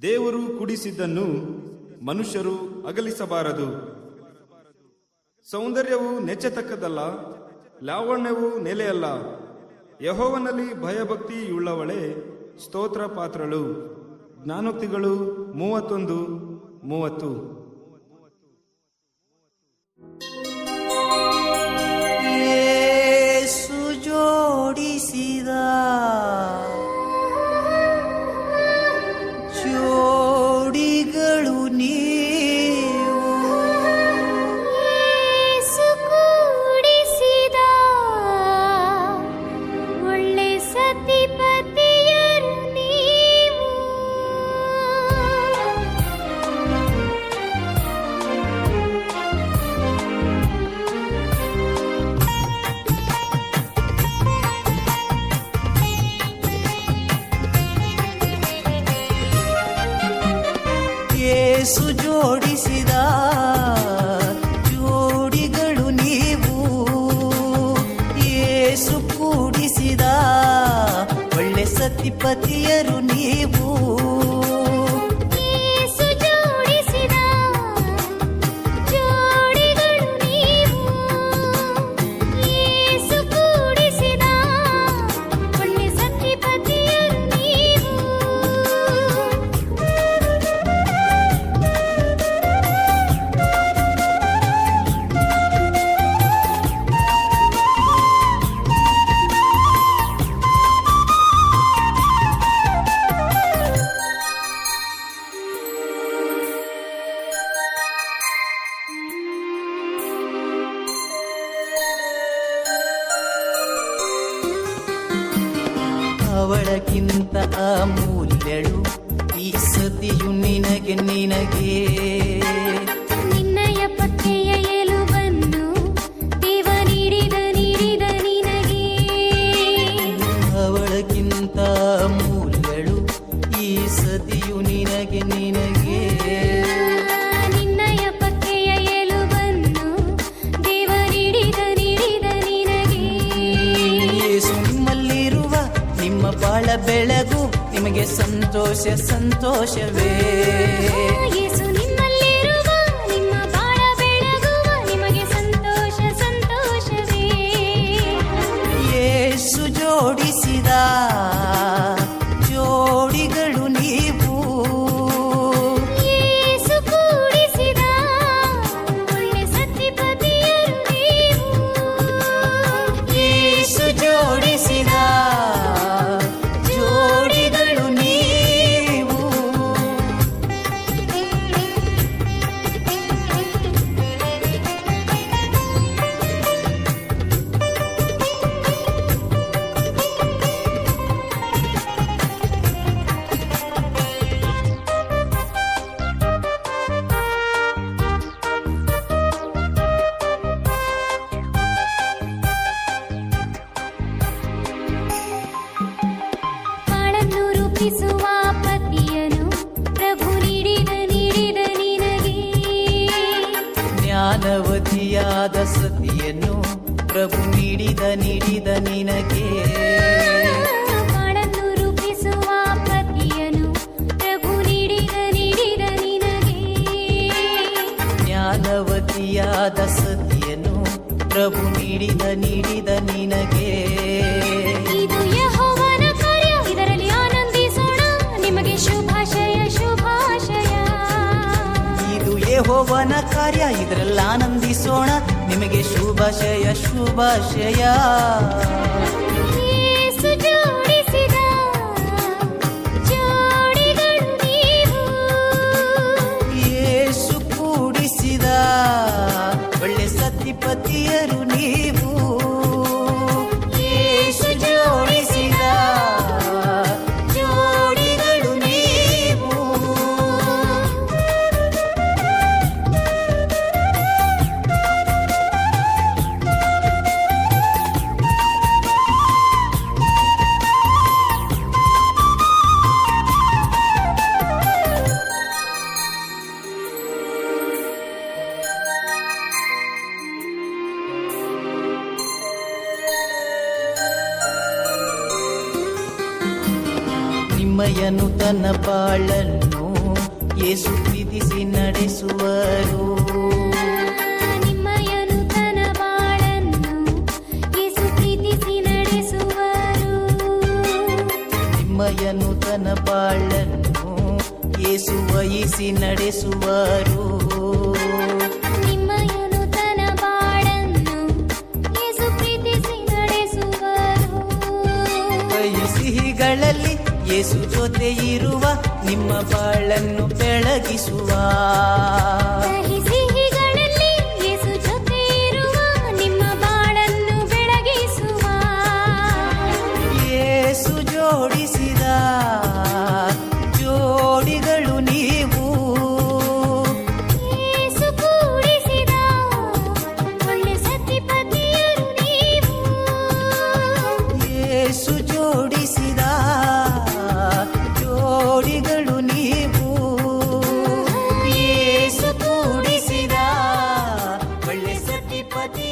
ದೇವರು ಕುಡಿಸಿದ್ದನ್ನು ಮನುಷ್ಯರು ಅಗಲಿಸಬಾರದು. ಸೌಂದರ್ಯವು ನೆಚ್ಚತಕ್ಕದ್ದಲ್ಲ, ಲಾವಣ್ಯವು ನೆಲೆಯಲ್ಲ. ಯೆಹೋವನಲ್ಲಿ ಭಯಭಕ್ತಿಯುಳ್ಳವಳೇ ಸ್ತೋತ್ರ ಪಾತ್ರಳು. ಜ್ಞಾನೋಕ್ತಿಗಳು 31:30. ಯೇಸು ಜೋಡಿಸಿದ ಜೋಡಿಗಳು ನೀವು, ಯೇಸು ಕೂಡಿಸಿದ ಒಳ್ಳೆ ಸತಿಪತಿಯರು ನೀವು. ಯೇಸು ಜೋಡಿಸಿದ ಜೋಡಿಗಳು ನೀವು, ಯೇಸು ಕೂಡಿಸಿದ ಒಳ್ಳೆ ಸತಿಪತಿಯರು ನೀವು. ಯೇಸು ಜೋಡಿಸಿದ ಜೋಡಿಗಳು ನೀವು, ಯೇಸು ಕೂಡಿಸಿದ ಒಳ್ಳೆ ಸತಿಪತಿಯರು ನೀವು. ಅವಳಕ್ಕಿಂತ ಅಮೂಲ್ಯಳು ಈ ಸತಿಯು ನಿನಗೆ ನಿನಗೆ. ನಿನ್ನಯ ಪಕ್ಕೆಯ ಎಲುಬನ್ನು ದೇವ ನೀಡಿದ ನಿನಗೆ. ಅವಳಕ್ಕಿಂತ ಅಮೂಲ್ಯಳು ಈ ಸತಿಯು ನಿನಗೆ ನಿನಗೆ. ನಿನ್ನಯ ಪಕ್ಕೆಯ ಎಲುಬನ್ನು ದೇವ ನೀಡಿದ ನಿನಗೆ. ಯೇಸು ನಿಮ್ಮಲ್ಲಿರುವ ನಿಮ್ಮ ಬಾಳ ಬೆಳಗು ನಿಮಗೆ ಸಂತೋಷ ಸಂತೋಷವೇ. ಯೇಸು ನಿಮ್ಮಲ್ಲಿರುವ ನಿಮ್ಮ ಬಾಳ ಬೆಳಗುವ ನಿಮಗೆ ಸಂತೋಷ ಸಂತೋಷವೇ. ಯೇಸು ಜೋಡಿಸಿದ ಜೋಡಿಗಳು ನೀವು, ಯೇಸು ಕೂಡಿಸಿದ ಒಳ್ಳೆ ಸತಿಪತಿಯರು ನೀವು. ಯೇಸು ಜೋಡಿಸಿದ ಜೋಡಿಗಳು ನೀವು. ಬಾಳನ್ನು ರೂಪಿಸುವ ಪತಿಯನು ಪ್ರಭು ನೀಡಿದ ನಿನಗೆ. ಜ್ಞಾನವತಿಯಾದ ಸತಿಯನ್ನು ಪ್ರಭು ನೀಡಿದ ನಿನಗೆ. ಬಾಳನ್ನು ರೂಪಿಸುವ ಪತಿಯನು ಪ್ರಭು ನೀಡಿದ ನಿನಗೆ. ಜ್ಞಾನವತಿಯಾದ ಸತಿಯನ್ನು ಪ್ರಭು ನೀಡಿದ ನಿನಗೆ. ಇದು ಯೆಹೋವನ ಕಾರ್ಯ, ಇದರಲ್ಲಿ ಆನಂದಿಸೋಣ, ನಿಮಗೆ ಶುಭಾಶಯ ಶುಭಾಶಯ. ಇದು ಯೆಹೋವನ ಕಾರ್ಯ, ಇದರಲ್ಲಿ ಆನಂದಿಸೋಣ, ನಿಮಗೆ ಶುಭಾಶಯ ಶುಭಾಶಯ. ಯೇಸು ಜೋಡಿಸಿದ ಜೋಡಿಗಳು ನೀವು, ಯೇಸು ಕೂಡಿಸಿದ ಒಳ್ಳೆ ಸತಿಪತಿಯರು ನೀವು. ಯೇಸು ಜೋಡಿಸಿದ ಜೋಡಿಗಳು ನೀವು. ನಿಮ್ಮಯನು ತನ್ನ ಬಾಳನ್ನು ಯೇಸು ಪ್ರೀತಿಸಿ ನಡೆಸುವರು. ನಿಮ್ಮಯ ನೂತನ ಬಾಳನ್ನು ಯೇಸು ಪ್ರೀತಿಸಿ ನಡೆಸುವರು. ನಿಮ್ಮಯ ನೂತನ ಬಾಳನ್ನು ಯೇಸು ವಹಿಸಿ ನಡೆಸುವರು. ನಿಮ್ಮಯ ನೂತನ ಬಾಳನ್ನು ಯೇಸು ಪ್ರೀತಿಸಿ ನಡೆಸುವರು. ಕಹಿ ಸಿಹಿಗಳಲ್ಲಿ ಯೇಸು ಜೊತೆ ಇರುವ ನಿಮ್ಮ ಬಾಳನ್ನು ಬೆಳಗಿಸುವ. ಕಹಿ ಸಿಹಿಗಳಲ್ಲಿ ಯೇಸು ಜೊತೆ ಇರುವ ನಿಮ್ಮ ಬಾಳನ್ನು ಬೆಳಗಿಸುವ. ಯೇಸು ಜೋಡಿಸಿದ ಜೋಡಿಗಳು ನೀವು. ಯೇಸು ಕೂಡಿಸಿದ ಒಳ್ಳೆ ಸತಿಪತಿಯರು ನೀವು. ಯೇಸು ಜೋಡಿಸಿದ ಜೋಡಿಗಳು ನೀವು. ಯೇಸು ಕೂಡಿಸಿದ ಒಳ್ಳೆ ಸತಿಪತಿ